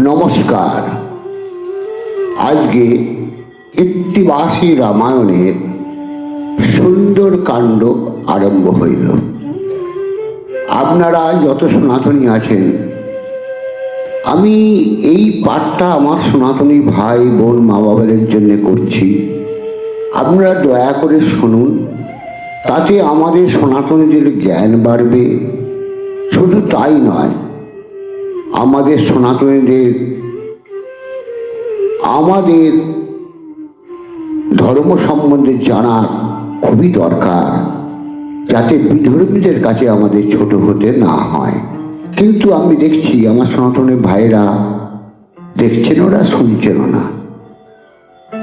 নমস্কার। আজকে কৃত্তিবাসী রামায়ণের সুন্দর কাণ্ড আরম্ভ হইল। আপনারা যত সনাতনী আছেন, আমি এই পাঠটা আমার সনাতনী ভাই বোন মা বাবাদের জন্য করছি। আপনারা দয়া করে শুনুন, তাতে আমাদের সনাতনীদের জ্ঞান বাড়বে। শুধু তাই নয়, আমাদের সনাতনীদের আমাদের ধর্ম সম্বন্ধে জানার খুবই দরকার, যাতে বিধর্মীদের কাছে আমাদের ছোট হতে না হয়। কিন্তু আমি দেখছি আমার সনাতনের ভাইরা দেখছেন, ওরা শুনছেন না।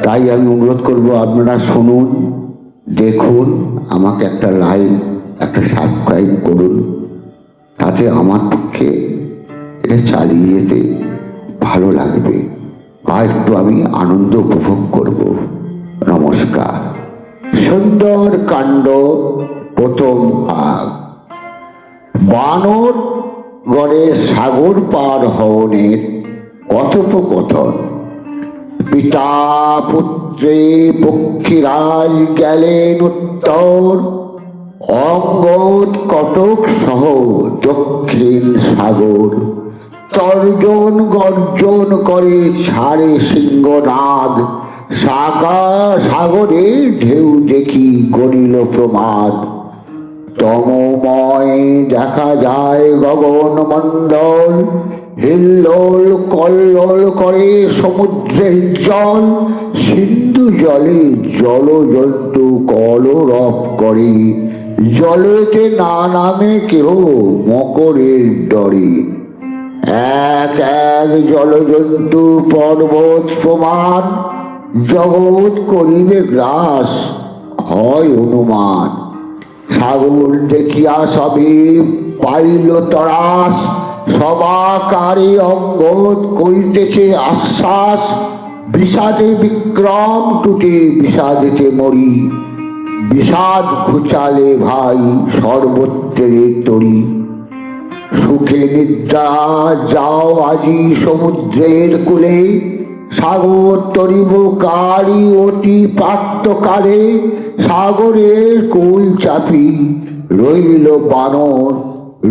তাই আমি অনুরোধ করব, আপনারা শুনুন, দেখুন, আমাকে একটা লাইক, একটা সাবস্ক্রাইব করুন। তাতে আমার পক্ষে এটা চালিয়ে যেতে ভালো লাগবে, আর একটু আমি আনন্দ উপভোগ করব। নমস্কার। সুন্দর কাণ্ড প্রথম ভাগ। বানর গড়ের সাগর পার হওনের কথোপকথন। পিতা পুত্রে পক্ষীরাজ গেলেন উত্তর, অঙ্গদ কটক সহ দক্ষিণ সাগর। তর্জন গর্জন করে ছাড়ে সিংহনাদ, সাগরে ঢেউ দেখি গড়িল প্রমাদ। তমময় দেখা যায় গগন মণ্ডল, হিল্লোল কল্লোল করে সমুদ্রের জল। সিন্ধু জলে জল জন্তু কলরব করে, জলেতে না নামে কেহ মকরের ডরে। এক এক জলজন্তু পর্বত প্রমাণ, জগৎ করিবে গ্রাস হয় অনুমান। সাগর দেখিয়া সবে পাইল তরাস, সবাকারে অঙ্গদ করিতেছে আশ্বাস। বিষাদে বিক্রম টুটে বিষাদেতে মরি, বিষাদ ঘুচালে ভাই সর্বত্রের তরি। সুখে নিদ্রা যাও আজি সমুদ্রের কূলে, সাগর তরিব কারি অতি প্রাত্যকালে। সাগরের কুল চাপি রইল বানর,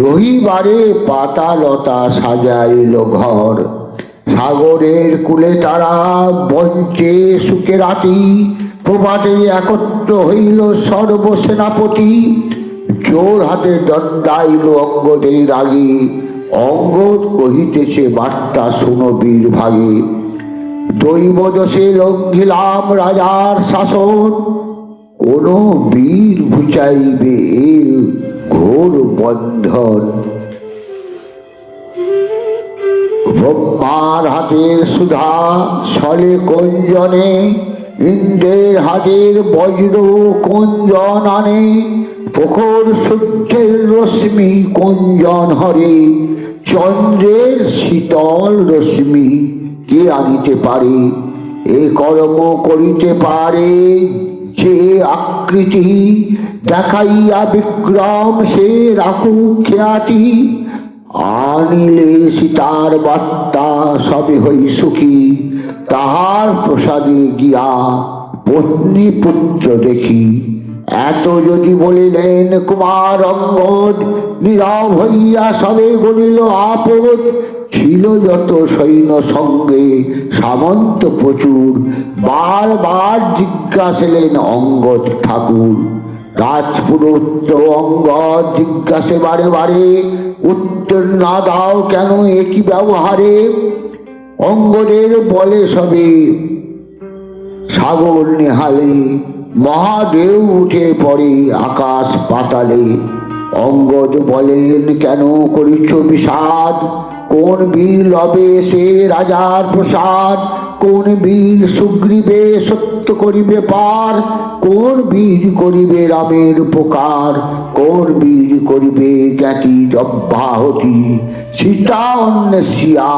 রহিবারে পাতালতা সাজাইল ঘর। সাগরের কূলে তারা বঞ্চে সুখে রাতি, প্রভাতে একত্র হইল সর্বসেনাপতি। জোর হাতে দণ্ডাইল অঙ্গদের আগে, অঙ্গদ কহিতেছে বার্তা শুনো বীর ভাগে। দৈব দোষে লঙ্ঘিলাম রাজার শাসন, কোন বীর ঘুচাইবে এ ঘোর বন্ধন। ব্রহ্মার হাতের সুধা ছলে কঞ্জনে, ইন্দ্রের হাতের বজ্র কঞ্জন আনে। প্রখর সূর্যের রশ্মি কঞ্জন হরে, চন্দ্রের শীতল রশ্মি কে আনিতে পারে। এ কর্ম করিতে পারে যে আকৃতি, দেখাইয়া বিক্রম সে রাখু খ্যাতি। আনিলে সীতার বার্তা সবে হই সুখী, তাহার প্রসাদে গিয়া পত্নী পুত্র দেখি। এত যদি বলিলেন কুমার অঙ্গদ, নীরব হইয়া সবে গড়িল আপদ। ছিল যত সৈন্য সঙ্গে সামন্ত প্রচুর, বারবার জিজ্ঞাসিলেন অঙ্গদ ঠাকুর। রাজপুরুত্র অঙ্গদ জিজ্ঞাসে বারে বারে, উত্তর না দাও কেন একই ব্যবহারে। অঙ্গদের বলে সবে সাগর নেহালে, মহাদেব উঠে পড়ে আকাশ পাতালে। অঙ্গদ বলেন কেন করিছ বিষাদ, কোন বীর লবে সে রাজার প্রসাদ। কোন বীর সুগ্রীবে সত্য করিবে পার, কোন বীর করিবে রামের উপকার। কোন বীর করিবে জ্ঞাতি অব্যাহতি, সীতা অন্বেষিয়া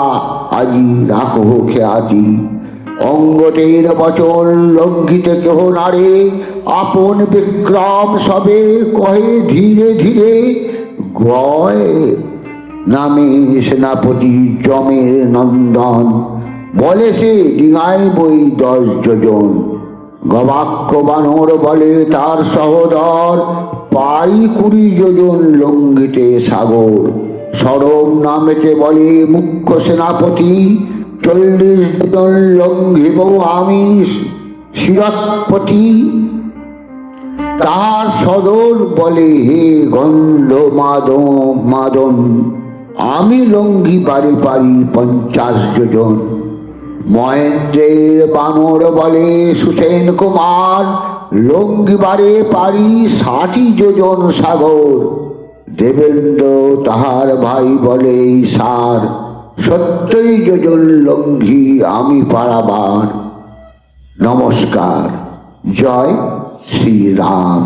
আজি রাখো খ্যাতি। অঙ্গদের বচন লঙ্ঘিতে কেহ নারে, আপন বিক্রম সবে কহে ধীরে ধীরে। নামে সেনাপতি জমের নন্দন, বলে সে ডিঙায় বই 10 যোজন। গবাক্ষ বানর বলে তার সহদর, পারি 20 যোজন লঙ্ঘিতে সাগর। সরব নামেতে বলে মুখ্য সেনাপতি, 40 যোজন লঙ্ঘিব আমি শিরৎপতি। তার সদর বলে হে গন্ধ মাদন, আমি লঙ্ঘি পারি 50 যোজন। মহেন্দ্রের বানর বলে সুসেন কুমার, লঙ্ঘিবারে পারি 60 যোজন সাগর। দেবেন্দ্র তাহার ভাই বলে সার, 70 যোজন লঙ্ঘি আমি পারাবার। নমস্কার। জয় শ্রীরাম।